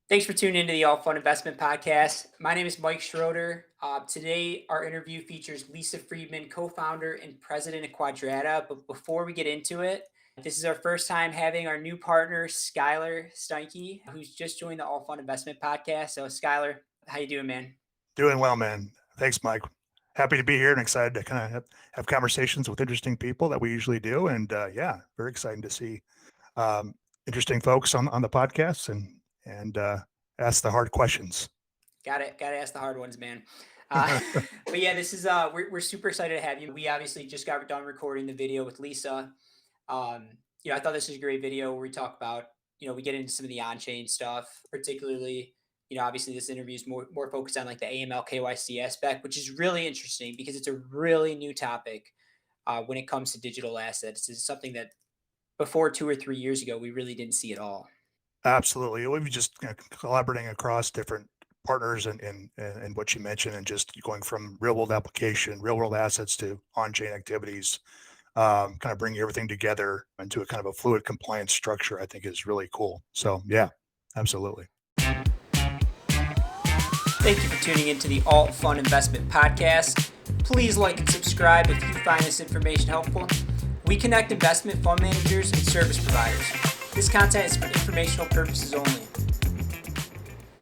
Thanks for tuning into the All Fun Investment Podcast. My name is Mike Schroeder. Today, our interview features Lisa Fridman, co-founder and president of Quadrata. But before we get into it, this is our first time having our new partner, Skylar Steinke, who's just joined the All Fun Investment Podcast. So, Skylar, how you doing, man? Doing well, man. Thanks, Mike. Happy to be here and excited to kind of have conversations with interesting people that we usually do. And yeah, very exciting to see um, interesting folks on the podcast and ask the hard questions. Got to ask the hard ones, man. But yeah, this is we're super excited to have you. We obviously just got done recording the video with Lisa. Um, I thought this was a great video where we talk about, we get into some of the on-chain stuff, particularly, obviously this interview is more focused on like the AML KYC aspect, which is really interesting because it's a really new topic when it comes to digital assets. It's something that before 2 or 3 years ago we really didn't see at all. Absolutely. We've just collaborating across different partners and what you mentioned, and just going from real world application, real world assets to on-chain activities. Kind of bringing everything together into a kind of a fluid compliance structure, I think is really cool. So yeah, absolutely. Thank you for tuning into the Alt Fund Investment Podcast. Please like and subscribe if you find this information helpful. We connect investment fund managers and service providers. This content is for informational purposes only.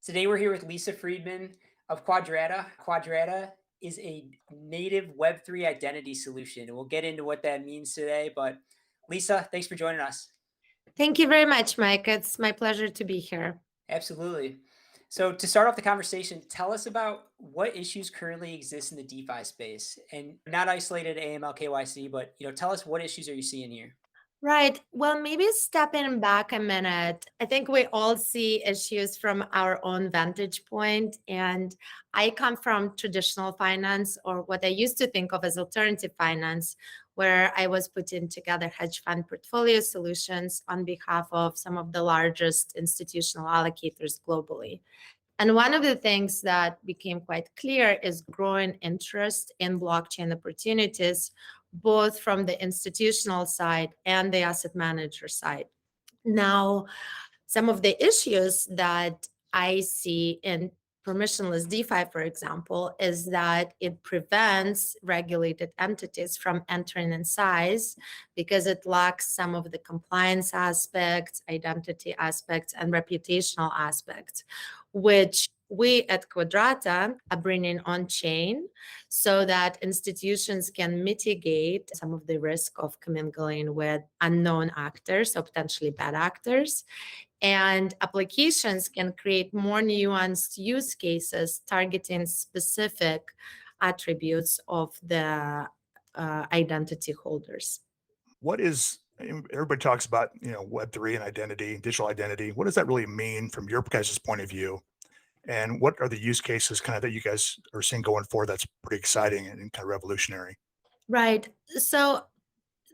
Today we're here with Lisa Fridman of Quadrata. Quadrata is a native Web3 identity solution, and we'll get into what that means today. But Lisa, thanks for joining us. Thank you very much, Mike. It's my pleasure to be here. Absolutely. So to start off the conversation, tell us about what issues currently exist in the DeFi space, and not isolated to AML KYC, but tell us what issues are you seeing here? Right. Well, maybe stepping back a minute, I think we all see issues from our own vantage point. And I come from traditional finance, or what I used to think of as alternative finance, where I was putting together hedge fund portfolio solutions on behalf of some of the largest institutional allocators globally. And one of the things that became quite clear is growing interest in blockchain opportunities, both from the institutional side and the asset manager side. Now, some of the issues that I see in permissionless DeFi, for example, is that it prevents regulated entities from entering in size because it lacks some of the compliance aspects, identity aspects, and reputational aspects, which we at Quadrata are bringing on chain so that institutions can mitigate some of the risk of commingling with unknown actors or potentially bad actors. And applications can create more nuanced use cases targeting specific attributes of the identity holders. What is everybody talks about, Web3 and identity, digital identity. What does that really mean from your guys' point of view? And what are the use cases kind of that you guys are seeing going forward that's pretty exciting and kind of revolutionary? Right. So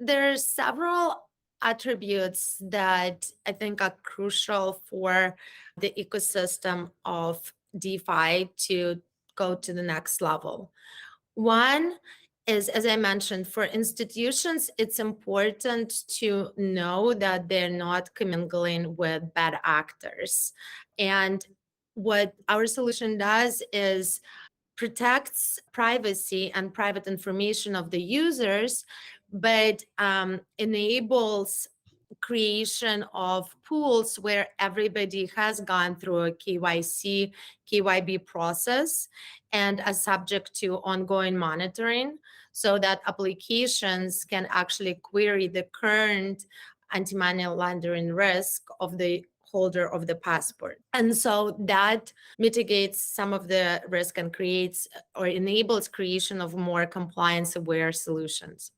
there's several attributes that I think are crucial for the ecosystem of DeFi to go to the next level. One is, as I mentioned, for institutions, it's important to know that they're not commingling with bad actors. And what our solution does is protects privacy and private information of the users, but enables creation of pools where everybody has gone through a KYC, KYB process and are subject to ongoing monitoring so that applications can actually query the current anti-money laundering risk of the holder of the passport. And so that mitigates some of the risk and creates or enables creation of more compliance-aware solutions.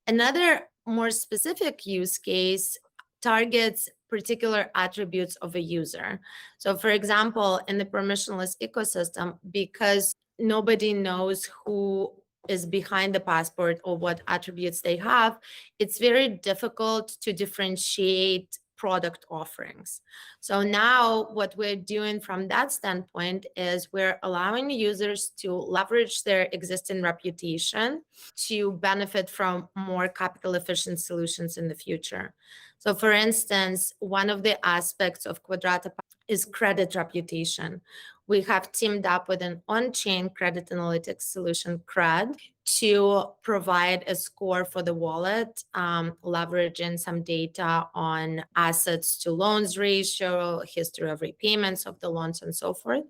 Another more specific use case targets particular attributes of a user. So for example, in the permissionless ecosystem, because nobody knows who is behind the passport or what attributes they have, it's very difficult to differentiate product offerings. So now what we're doing from that standpoint is we're allowing users to leverage their existing reputation to benefit from more capital efficient solutions in the future. So for instance, one of the aspects of Quadrata is credit reputation. We have teamed up with an on-chain credit analytics solution, CRED, to provide a score for the wallet, leveraging some data on assets to loans ratio, history of repayments of the loans, and so forth.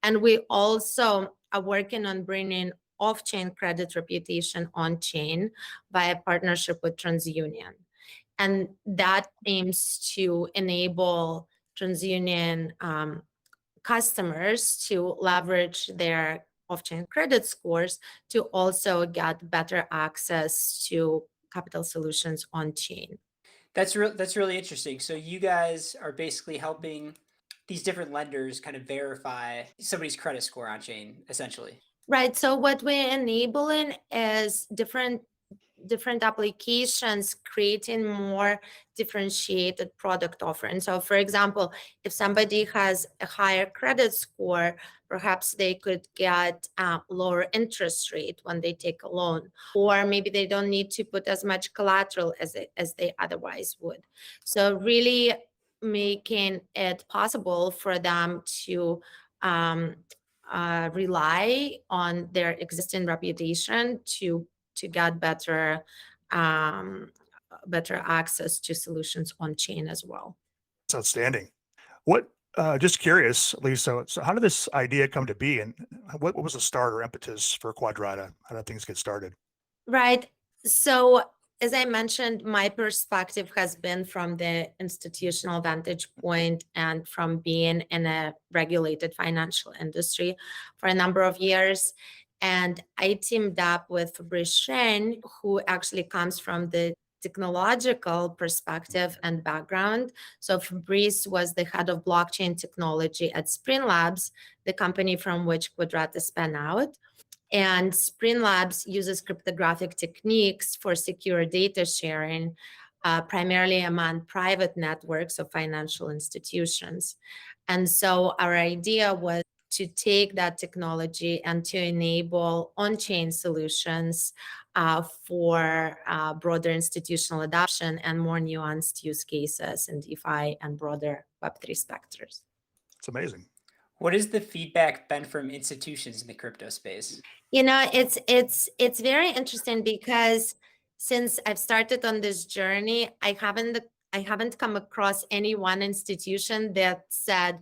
And we also are working on bringing off-chain credit reputation on-chain via partnership with TransUnion. And that aims to enable TransUnion customers to leverage their off-chain credit scores to also get better access to capital solutions on-chain. That's really interesting. So you guys are basically helping these different lenders kind of verify somebody's credit score on chain, essentially. Right. So what we're enabling is different applications creating more differentiated product offering. So for example, if somebody has a higher credit score, perhaps they could get lower interest rate when they take a loan, or maybe they don't need to put as much collateral as they otherwise would. So really making it possible for them to rely on their existing reputation to get better access to solutions on chain as well. It's outstanding. What, just curious, Lisa, so how did this idea come to be, and what was the start or impetus for Quadrata? How did things get started? Right. So as I mentioned, my perspective has been from the institutional vantage point and from being in a regulated financial industry for a number of years. And I teamed up with Fridman, who actually comes from the technological perspective and background. So Fabrice was the head of blockchain technology at Spring Labs, the company from which Quadrata spun out. And Spring Labs uses cryptographic techniques for secure data sharing, primarily among private networks of financial institutions. And so our idea was to take that technology and to enable on-chain solutions for broader institutional adoption and more nuanced use cases in DeFi and broader Web3 specters. It's amazing. What has the feedback been from institutions in the crypto space? You know, it's very interesting because since I've started on this journey, I haven't come across any one institution that said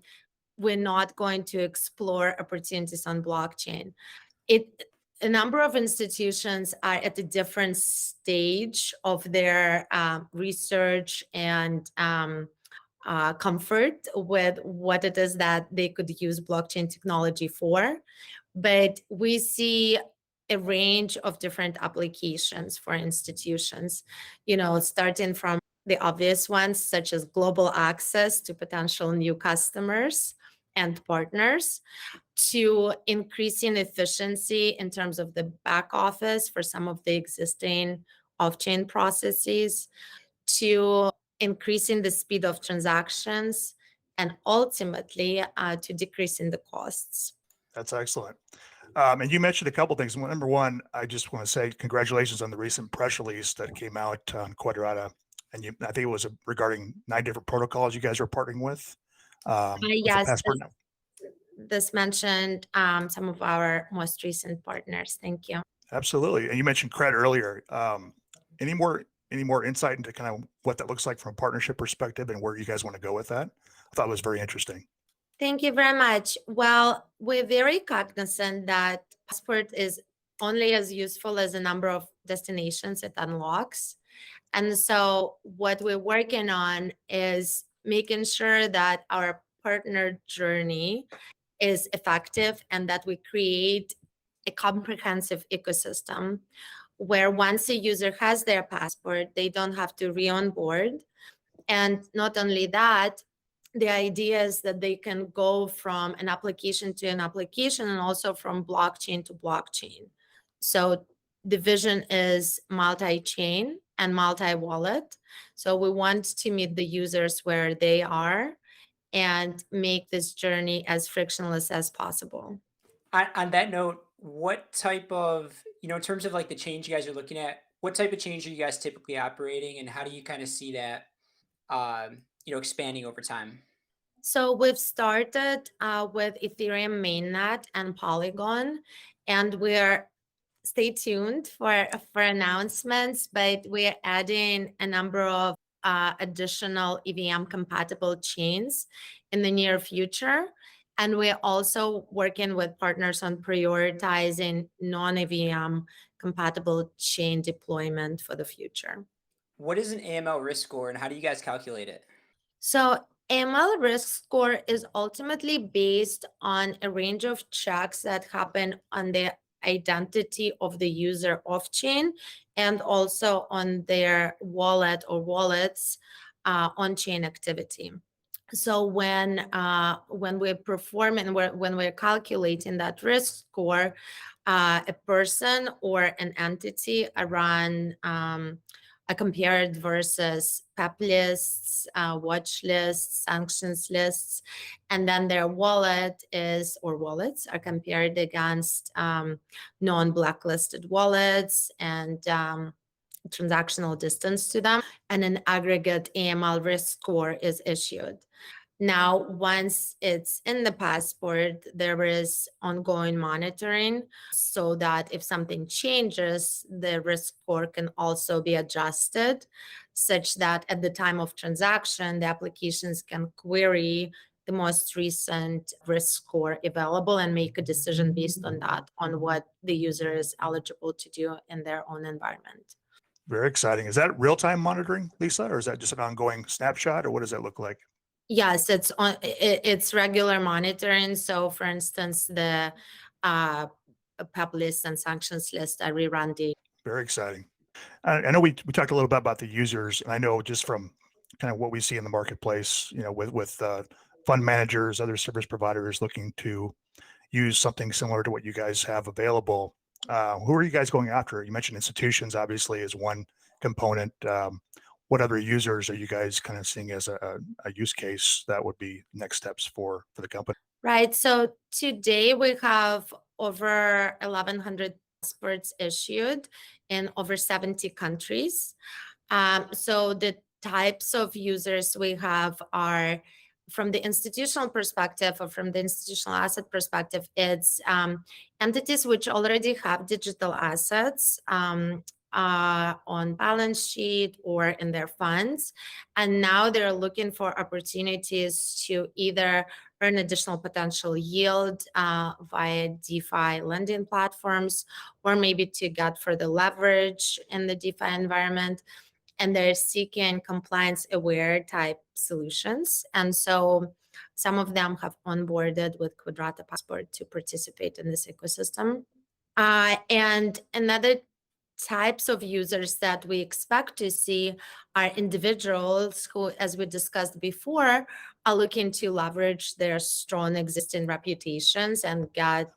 we're not going to explore opportunities on blockchain. A number of institutions are at a different stage of their research and comfort with what it is that they could use blockchain technology for. But we see a range of different applications for institutions, you know, starting from the obvious ones, such as global access to potential new customers and partners, to increasing efficiency in terms of the back office for some of the existing off-chain processes, to increasing the speed of transactions, and ultimately to decreasing the costs. That's excellent. And you mentioned a couple things. Number one, I just want to say congratulations on the recent press release that came out on Quadrata. And I think it was regarding 9 different protocols you guys are partnering with. Yes, Passport. this mentioned some of our most recent partners. Thank you. Absolutely. And you mentioned credit earlier. Any more insight into kind of what that looks like from a partnership perspective and where you guys want to go with that? I thought it was very interesting. Thank you very much. Well, we're very cognizant that Passport is only as useful as the number of destinations it unlocks. And so what we're working on is making sure that our partner journey is effective and that we create a comprehensive ecosystem where once a user has their passport, they don't have to re-onboard. And not only that, the idea is that they can go from an application to an application and also from blockchain to blockchain. So the vision is multi-chain and multi-wallet. So we want to meet the users where they are and make this journey as frictionless as possible. On that note, what type of, in terms of like the change you guys are looking at, what type of change are you guys typically operating, and how do you kind of see that, expanding over time? So we've started with Ethereum mainnet and Polygon, and we're stay tuned for announcements. But we're adding a number of additional EVM compatible chains in the near future, and we're also working with partners on prioritizing non-EVM compatible chain deployment for the future. What is an AML risk score and how do you guys calculate it? So AML risk score is ultimately based on a range of checks that happen on the identity of the user off-chain and also on their wallet or wallets on-chain activity. So when we're performing, when we're calculating that risk score, a person or an entity run a compared versus PEP lists, watch lists, sanctions lists, and then their wallet is or wallets are compared against non-blacklisted wallets and transactional distance to them, and an aggregate AML risk score is issued. Now, once it's in the passport, there is ongoing monitoring so that if something changes, the risk score can also be adjusted such that at the time of transaction, the applications can query the most recent risk score available and make a decision based on that, on what the user is eligible to do in their own environment. Very exciting. Is that real-time monitoring, Lisa, or is that just an ongoing snapshot, or what does that look like? Yes, it's regular monitoring. So for instance, the PEP list and sanctions list are rerun daily. Very exciting. I know we talked a little bit about the users, and I know just from kind of what we see in the marketplace, with fund managers, other service providers looking to use something similar to what you guys have available. Who are you guys going after? You mentioned institutions, obviously, is one component. What other users are you guys kind of seeing as a use case that would be next steps for the company? Right. So today we have over 1,100 passports issued in over 70 countries. So the types of users we have are, from the institutional perspective or from the institutional asset perspective, it's entities which already have digital assets on balance sheet or in their funds. And now they're looking for opportunities to either earn additional potential yield via DeFi lending platforms, or maybe to get further leverage in the DeFi environment. And they're seeking compliance aware type solutions. And so some of them have onboarded with Quadrata Passport to participate in this ecosystem. And another types of users that we expect to see are individuals who, as we discussed before, are looking to leverage their strong existing reputations and get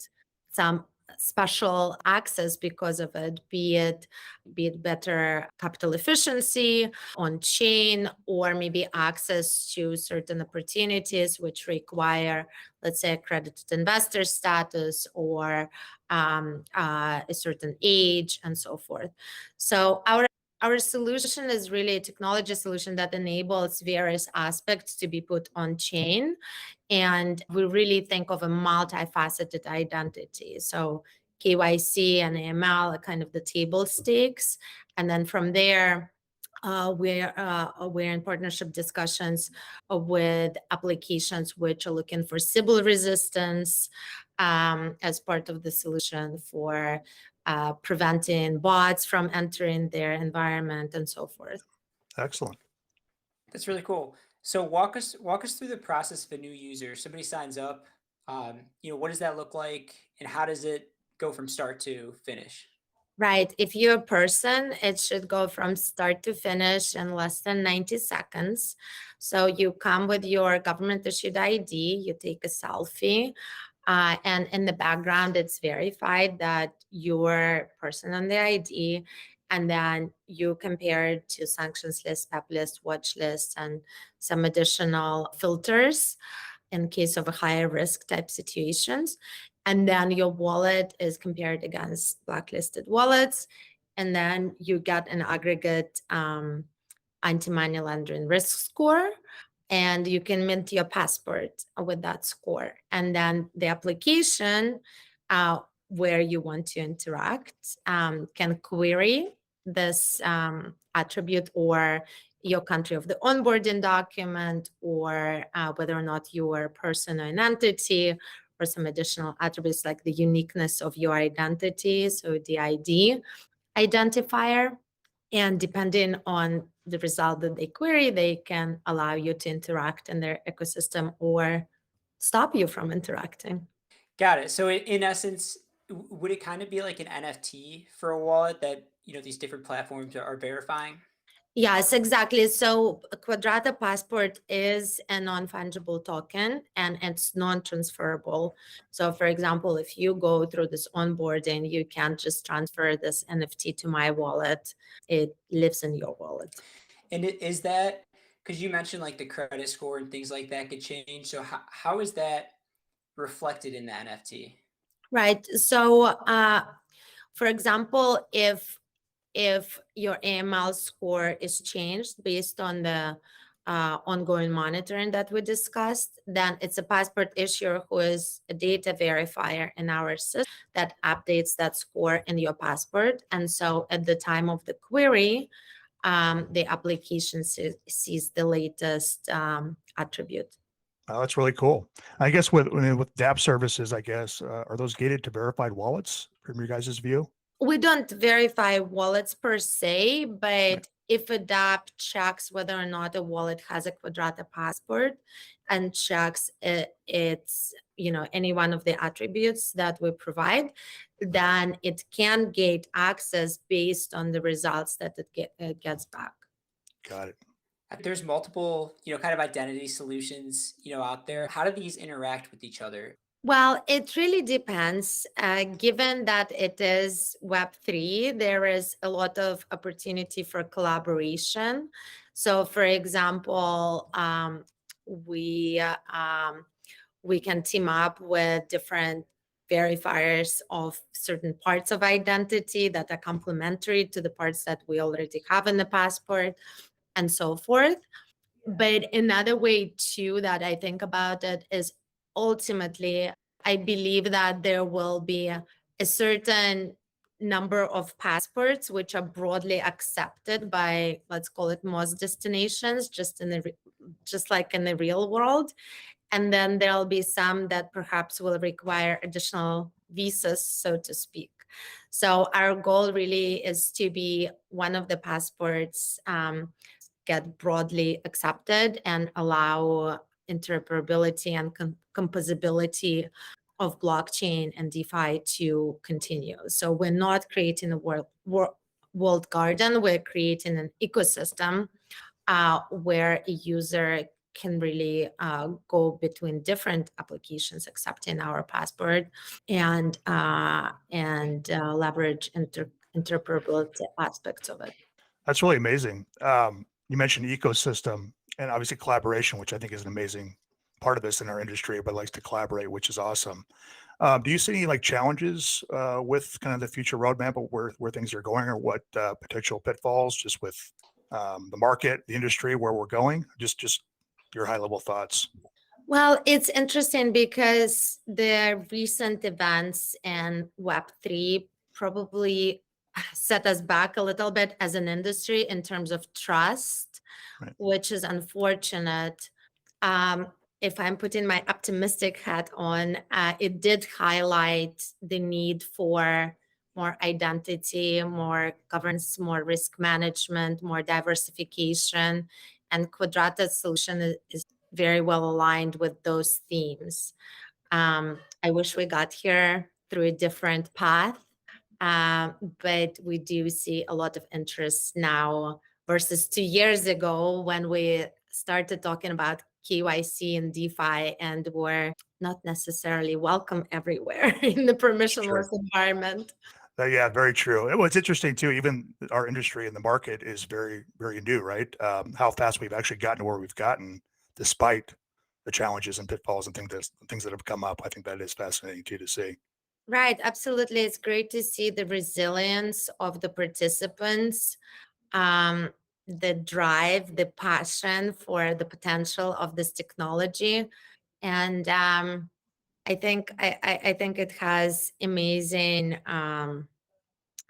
some special access because of it, be it better capital efficiency on chain, or maybe access to certain opportunities which require, let's say, accredited investor status or a certain age and so forth. So our solution is really a technology solution that enables various aspects to be put on chain. And we really think of a multifaceted identity. So KYC and AML are kind of the table stakes. And then from there, we're in partnership discussions with applications which are looking for Sybil resistance as part of the solution for preventing bots from entering their environment and so forth. Excellent. That's really cool. So walk us through the process of a new user. Somebody signs up. What does that look like, and how does it go from start to finish? Right. If you're a person, it should go from start to finish in less than 90 seconds. So you come with your government issued ID, you take a selfie, and in the background, it's verified that you're person on the ID. And then you compare it to sanctions list, PEP list, watch list, and some additional filters in case of a higher risk type situations. And then your wallet is compared against blacklisted wallets. And then you get an aggregate anti-money laundering risk score. and you can mint your passport with that score. And then the application where you want to interact can query this attribute, or your country of the onboarding document, or whether or not you are a person or an entity, or some additional attributes like the uniqueness of your identity, so the ID identifier. And depending on the result that they query, they can allow you to interact in their ecosystem or stop you from interacting. Got it. So in essence, would it kind of be like an NFT for a wallet that, these different platforms are verifying? Yes, exactly. So a Quadrata passport is a non-fungible token and it's non-transferable. So for example, if you go through this onboarding, you can't just transfer this NFT to my wallet. It lives in your wallet. And is that because you mentioned like the credit score and things like that could change? So how is that reflected in the NFT? Right. So for example, if your AML score is changed based on the ongoing monitoring that we discussed, then it's a passport issuer who is a data verifier in our system that updates that score in your passport. And so at the time of the query, the application sees the latest attribute. Oh, that's really cool. I guess with DApp services, I guess, are those gated to verified wallets from your guys' view? We don't verify wallets per se, Right. but if a DApp checks whether or not a wallet has a Quadrata passport and checks it's any one of the attributes that we provide, then it can gate access based on the results that it gets back. Got it. There's multiple, kind of identity solutions, out there. How do these interact with each other? Well, it really depends. Given that it is Web3, there is a lot of opportunity for collaboration. So, for example, we can team up with different verifiers of certain parts of identity that are complementary to the parts that we already have in the passport, and so forth. But another way too that I think about it is, ultimately, I believe that there will be a certain number of passports which are broadly accepted by, let's call it, most destinations, just like in the real world. And then there'll be some that perhaps will require additional visas, so to speak. So our goal really is to be one of the passports get broadly accepted and allow interoperability and composability of blockchain and DeFi to continue. So we're not creating a world garden, we're creating an ecosystem where a user can really go between different applications accepting our passport and leverage interoperability aspects of it. That's really amazing. You mentioned ecosystem and obviously collaboration, which I think is an amazing part of this in our industry. Everybody likes to collaborate, which is awesome. Do you see any like challenges with kind of the future roadmap of where things are going, or what potential pitfalls just with the market, the industry, where we're going? Just your high level thoughts. Well, it's interesting because the recent events in Web3 probably set us back a little bit as an industry in terms of trust, Right. which is unfortunate. If I'm putting my optimistic hat on, it did highlight the need for more identity, more governance, more risk management, more diversification. And Quadrata's solution is very well aligned with those themes. I wish we got here through a different path, but we do see a lot of interest now versus 2 years ago when we started talking about KYC and DeFi and were not necessarily welcome everywhere in the permissionless environment. Yeah, very true. What's interesting too, even our industry and the market is very, very new, right? How fast we've actually gotten to where we've gotten, despite the challenges and pitfalls and things that have come up. I think that is fascinating too to see. Right, absolutely. It's great to see the resilience of the participants. Um, the drive, the passion for the potential of this technology. And I think it has amazing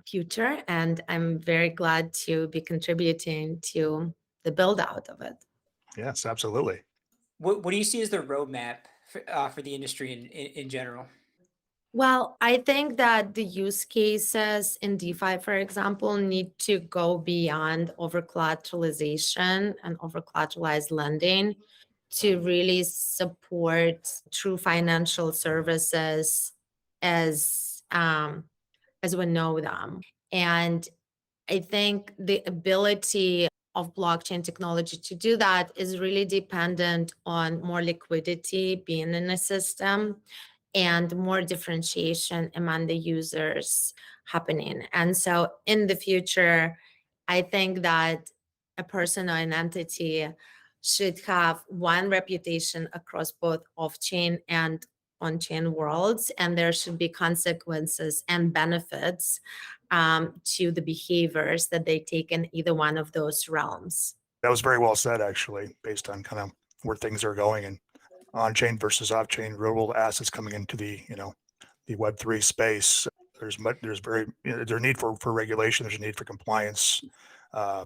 future, and I'm very glad to be contributing to the build out of it. Yes, absolutely. What do you see as the roadmap for the industry in general? Well, I think that the use cases in DeFi, for example, need to go beyond over collateralization and over collateralized lending to really support true financial services as as we know them. And I think the ability of blockchain technology to do that is really dependent on more liquidity being in the system and more differentiation among the users happening. And so in the future, I think that a person or an entity should have one reputation across both off-chain and on-chain worlds, and there should be consequences and benefits to the behaviors that they take in either one of those realms. That was very well said, actually, based on kind of where things are going and on-chain versus off-chain real world assets coming into the, the Web3 space. There's there's a need for regulation. There's a need for compliance,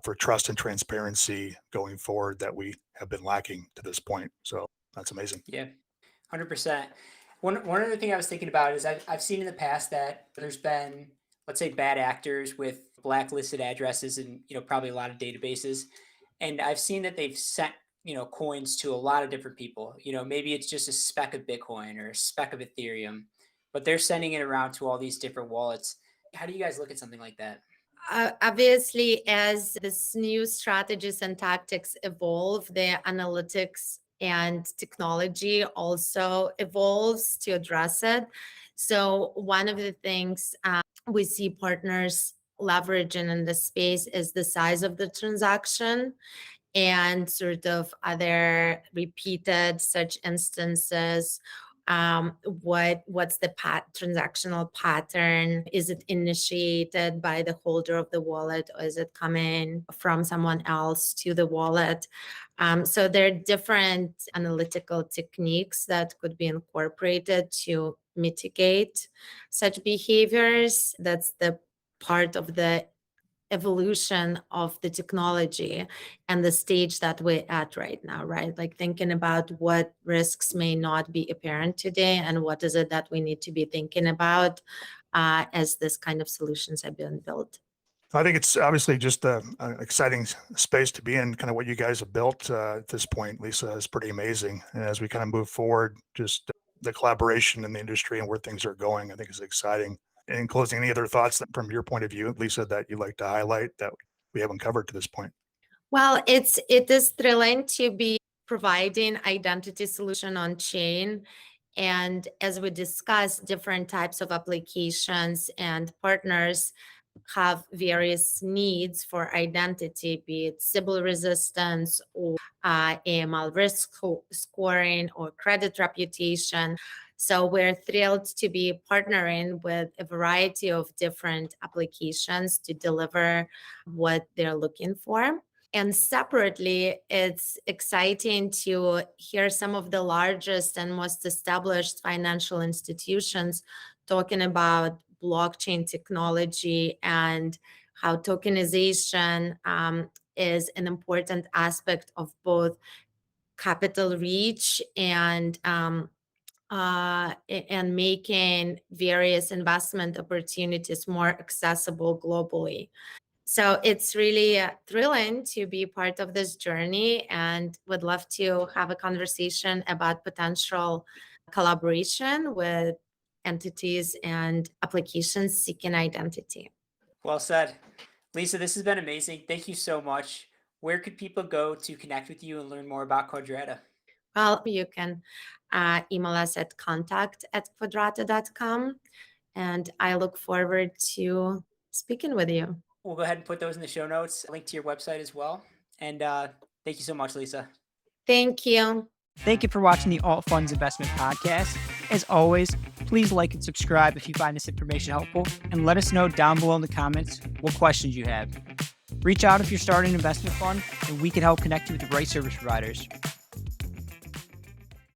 for trust and transparency going forward that we have been lacking to this point. So that's amazing. Yeah, 100%. One other thing I was thinking about is I've seen in the past that there's been, let's say, bad actors with blacklisted addresses and probably a lot of databases, and I've seen that they've sent coins to a lot of different people. Maybe it's just a speck of Bitcoin or a speck of Ethereum, but they're sending it around to all these different wallets. How do you guys look at something like that? Obviously, as this new strategies and tactics evolve, the analytics and technology also evolves to address it. So one of the things we see partners leveraging in this space is the size of the transaction and sort of other repeated such instances. What's the transactional pattern? Is it initiated by the holder of the wallet, or is it coming from someone else to the wallet? So there are different analytical techniques that could be incorporated to mitigate such behaviors. That's the part of the evolution of the technology and the stage that we're at right now, right? Like thinking about what risks may not be apparent today and what is it that we need to be thinking about as this kind of solutions have been built. I think it's obviously just an exciting space to be in. Kind of what you guys have built at this point, Lisa, is pretty amazing. And as we kind of move forward, just the collaboration in the industry and where things are going, I think is exciting. In closing, any other thoughts that, from your point of view, Lisa, that you'd like to highlight that we haven't covered to this point? Well, it is thrilling to be providing identity solution on chain. And as we discussed, different types of applications and partners have various needs for identity, be it Sybil resistance or AML risk scoring or credit reputation. So we're thrilled to be partnering with a variety of different applications to deliver what they're looking for. And separately, it's exciting to hear some of the largest and most established financial institutions talking about blockchain technology and how tokenization is an important aspect of both capital reach and making various investment opportunities more accessible globally. So it's really thrilling to be part of this journey, and would love to have a conversation about potential collaboration with entities and applications seeking identity. Well said. Lisa, this has been amazing. Thank you so much. Where could people go to connect with you and learn more about Quadrata? Well, you can email us at contact@quadrata.com, and I look forward to speaking with you. We'll go ahead and put those in the show notes, a link to your website as well. And thank you so much, Lisa. Thank you. Thank you for watching the Alt Funds Investment Podcast. As always, please like and subscribe if you find this information helpful, and let us know down below in the comments what questions you have. Reach out if you're starting an investment fund, and we can help connect you with the right service providers.